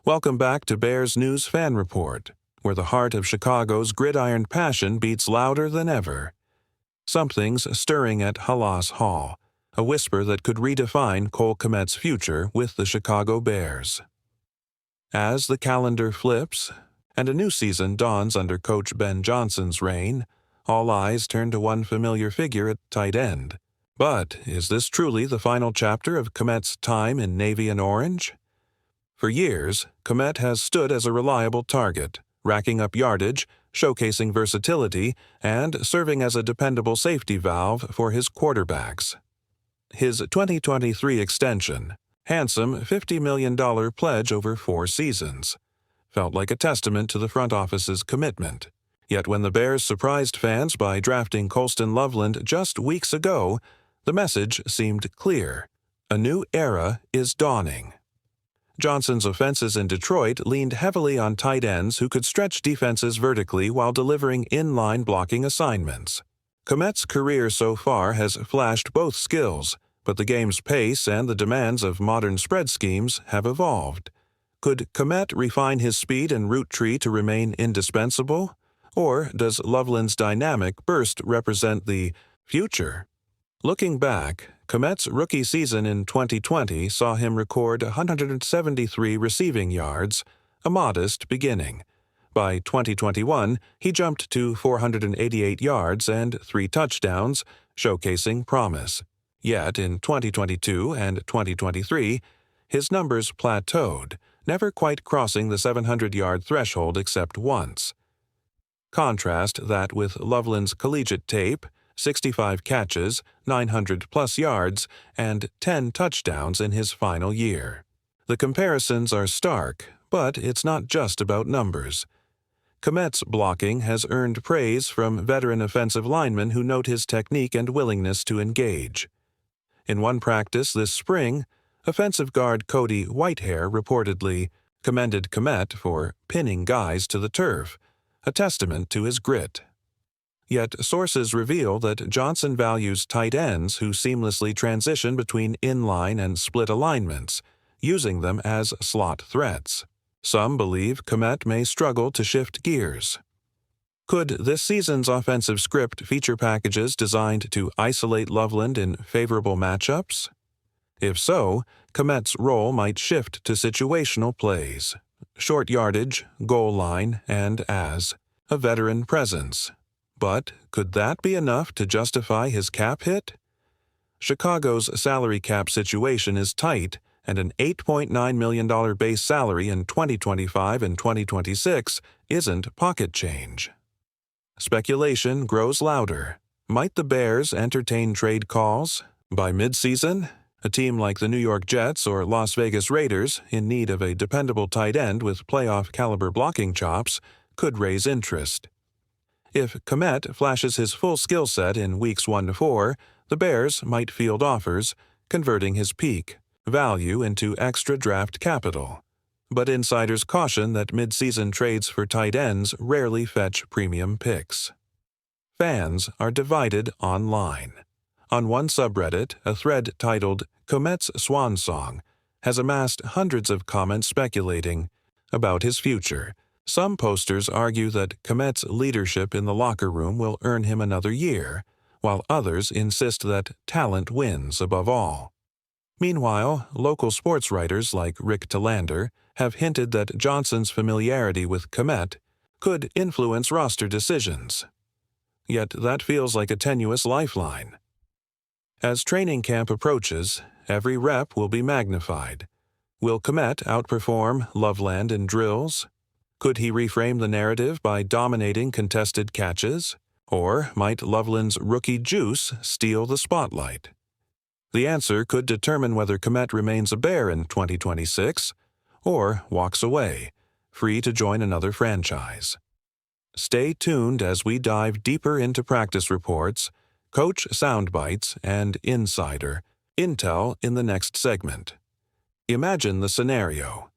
Welcome back to Bears News Fan Report, where the heart of Chicago's gridiron passion beats louder than ever. Something's stirring at Halas Hall, a whisper that could redefine Cole Kmet's future with the Chicago Bears. As the calendar flips, and a new season dawns under Coach Ben Johnson's reign, all eyes turn to one familiar figure at tight end. But is this truly the final chapter of Kmet's time in Navy and Orange? For years, Kmet has stood as a reliable target, racking up yardage, showcasing versatility, and serving as a dependable safety valve for his quarterbacks. His 2023 extension, handsome $50 million pledge over 4 seasons, felt like a testament to the front office's commitment. Yet when the Bears surprised fans by drafting Colston Loveland just weeks ago, the message seemed clear. A new era is dawning. Johnson's offenses in Detroit leaned heavily on tight ends who could stretch defenses vertically while delivering in-line blocking assignments. Kmet's career so far has flashed both skills, but the game's pace and the demands of modern spread schemes have evolved. Could Kmet refine his speed and route tree to remain indispensable? Or does Loveland's dynamic burst represent the future? Looking back, Kmet's rookie season in 2020 saw him record 173 receiving yards, a modest beginning. By 2021, he jumped to 488 yards and 3 touchdowns, showcasing promise. Yet in 2022 and 2023, his numbers plateaued, never quite crossing the 700-yard threshold except once. Contrast that with Loveland's collegiate tape, 65 catches, 900-plus yards, and 10 touchdowns in his final year. The comparisons are stark, but it's not just about numbers. Kmet's blocking has earned praise from veteran offensive linemen who note his technique and willingness to engage. In one practice this spring, offensive guard Cody Whitehair reportedly commended Kmet for pinning guys to the turf, a testament to his grit. Yet sources reveal that Johnson values tight ends who seamlessly transition between inline and split alignments, using them as slot threats. Some believe Kmet may struggle to shift gears. Could this season's offensive script feature packages designed to isolate Loveland in favorable matchups? If so, Kmet's role might shift to situational plays, short yardage, goal line, and as a veteran presence. But could that be enough to justify his cap hit? Chicago's salary cap situation is tight, and an $8.9 million base salary in 2025 and 2026 isn't pocket change. Speculation grows louder. Might the Bears entertain trade calls? By midseason, a team like the New York Jets or Las Vegas Raiders, in need of a dependable tight end with playoff-caliber blocking chops, could raise interest. If Kmet flashes his full skill set in weeks 1 to 4, the Bears might field offers, converting his peak value into extra draft capital. But insiders caution that mid-season trades for tight ends rarely fetch premium picks. Fans are divided online. On one subreddit, a thread titled "Kmet's Swan Song" has amassed hundreds of comments speculating about his future. Some posters argue that Kmet's leadership in the locker room will earn him another year, while others insist that talent wins above all. Meanwhile, local sports writers like Rick Telander have hinted that Johnson's familiarity with Kmet could influence roster decisions. Yet that feels like a tenuous lifeline. As training camp approaches, every rep will be magnified. Will Kmet outperform Loveland in drills? Could he reframe the narrative by dominating contested catches? Or might Loveland's rookie juice steal the spotlight? The answer could determine whether Kmet remains a Bear in 2026 or walks away, free to join another franchise. Stay tuned as we dive deeper into practice reports, coach soundbites, and insider intel in the next segment. Imagine the scenario.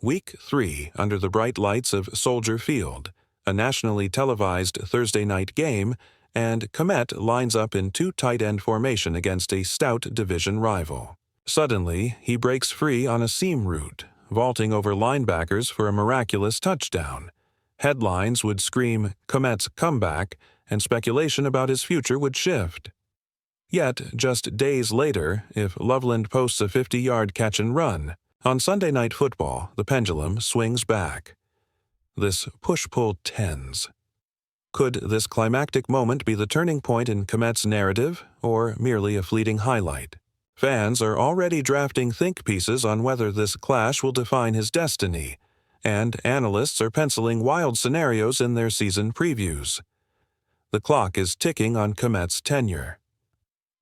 Week 3 under the bright lights of Soldier Field, a nationally televised Thursday night game, and Kmet lines up in 2 tight end formation against a stout division rival. Suddenly, he breaks free on a seam route, vaulting over linebackers for a miraculous touchdown. Headlines would scream Kmet's comeback, and speculation about his future would shift. Yet, just days later, if Loveland posts a 50-yard catch and run, on Sunday Night Football, the pendulum swings back. This push-pull tends. Could this climactic moment be the turning point in Kmet's narrative, or merely a fleeting highlight? Fans are already drafting think pieces on whether this clash will define his destiny, and analysts are penciling wild scenarios in their season previews. The clock is ticking on Kmet's tenure.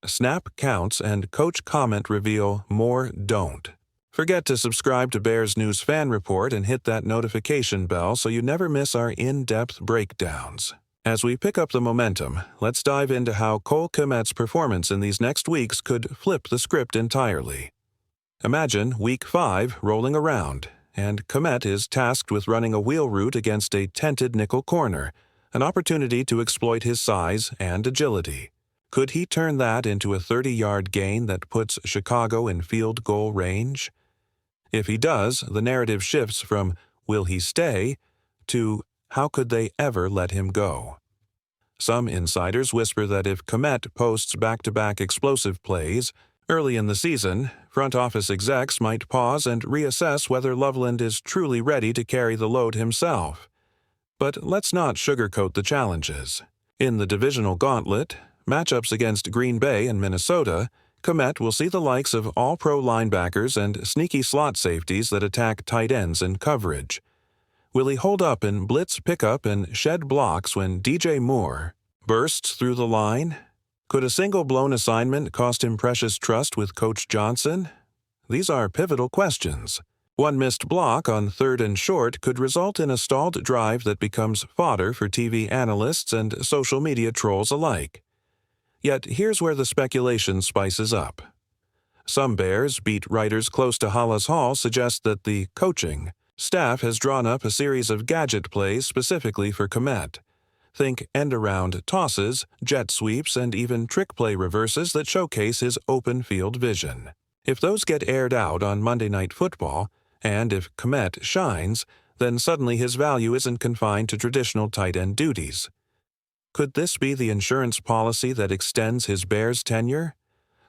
Snap counts and coach comment reveal more don't. Forget to subscribe to Bears News Fan Report and hit that notification bell so you never miss our in-depth breakdowns. As we pick up the momentum, let's dive into how Cole Kmet's performance in these next weeks could flip the script entirely. Imagine Week 5 rolling around, and Kmet is tasked with running a wheel route against a tented nickel corner, an opportunity to exploit his size and agility. Could he turn that into a 30-yard gain that puts Chicago in field goal range? If he does, the narrative shifts from "will he stay" to "how could they ever let him go?" Some insiders whisper that if Kmet posts back-to-back explosive plays early in the season, front office execs might pause and reassess whether Loveland is truly ready to carry the load himself. But let's not sugarcoat the challenges. In the divisional gauntlet, matchups against Green Bay and Minnesota, Kmet will see the likes of all-pro linebackers and sneaky slot safeties that attack tight ends in coverage. Will he hold up in blitz pickup and shed blocks when DJ Moore bursts through the line? Could a single blown assignment cost him precious trust with Coach Johnson? These are pivotal questions. One missed block on 3rd and short could result in a stalled drive that becomes fodder for TV analysts and social media trolls alike. Yet here's where the speculation spices up. Some Bears beat writers close to Halas Hall suggest that the coaching staff has drawn up a series of gadget plays specifically for Kmet. Think end-around tosses, jet sweeps, and even trick play reverses that showcase his open field vision. If those get aired out on Monday Night Football, and if Kmet shines, then suddenly his value isn't confined to traditional tight end duties. Could this be the insurance policy that extends his Bears tenure?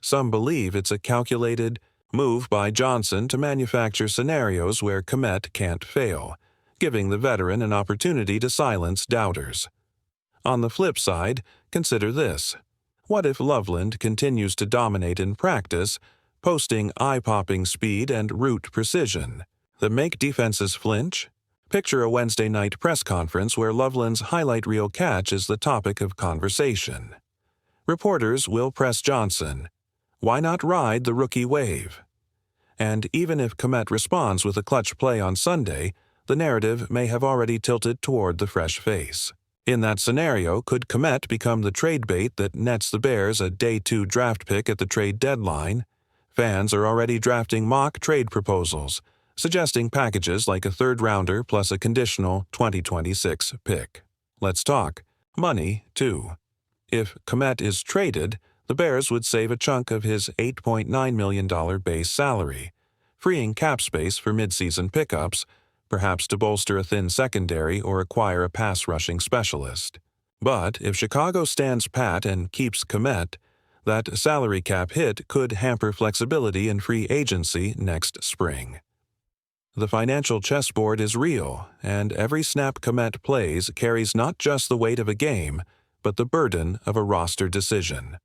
Some believe it's a calculated move by Johnson to manufacture scenarios where Kmet can't fail, giving the veteran an opportunity to silence doubters. On the flip side, consider this. What if Loveland continues to dominate in practice, posting eye-popping speed and route precision that make defenses flinch? Picture a Wednesday night press conference where Loveland's highlight reel catch is the topic of conversation. Reporters will press Johnson. Why not ride the rookie wave? And even if Kmet responds with a clutch play on Sunday, the narrative may have already tilted toward the fresh face. In that scenario, could Kmet become the trade bait that nets the Bears a Day 2 draft pick at the trade deadline? Fans are already drafting mock trade proposals, suggesting packages like a 3rd-rounder plus a conditional 2026 pick. Let's talk money, too. If Kmet is traded, the Bears would save a chunk of his $8.9 million base salary, freeing cap space for midseason pickups, perhaps to bolster a thin secondary or acquire a pass-rushing specialist. But if Chicago stands pat and keeps Kmet, that salary cap hit could hamper flexibility in free agency next spring. The financial chessboard is real, and every snap Kmet plays carries not just the weight of a game, but the burden of a roster decision.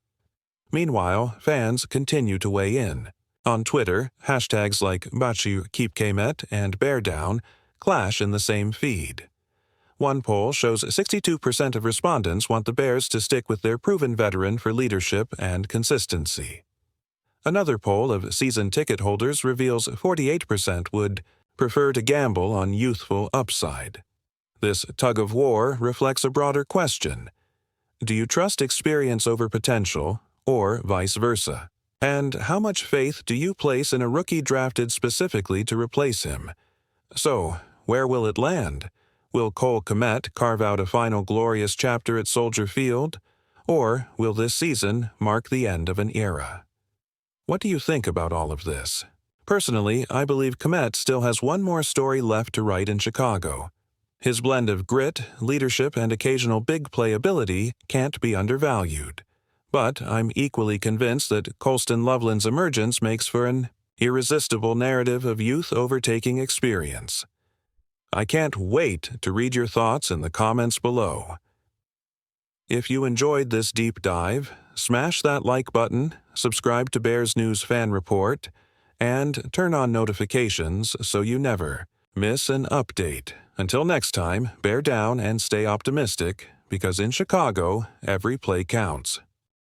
Meanwhile, fans continue to weigh in. On Twitter, hashtags like #BachuKeepKmet and BearDown clash in the same feed. One poll shows 62% of respondents want the Bears to stick with their proven veteran for leadership and consistency. Another poll of season ticket holders reveals 48% would prefer to gamble on youthful upside. This tug-of-war reflects a broader question. Do you trust experience over potential, or vice versa? And how much faith do you place in a rookie drafted specifically to replace him? So, where will it land? Will Cole Kmet carve out a final glorious chapter at Soldier Field? Or will this season mark the end of an era? What do you think about all of this? Personally, I believe Kmet still has one more story left to write in Chicago. His blend of grit, leadership, and occasional big play ability can't be undervalued. But I'm equally convinced that Colston Loveland's emergence makes for an irresistible narrative of youth overtaking experience. I can't wait to read your thoughts in the comments below. If you enjoyed this deep dive, smash that like button, subscribe to Bears News Fan Report, and turn on notifications so you never miss an update. Until next time, bear down and stay optimistic, because in Chicago, every play counts.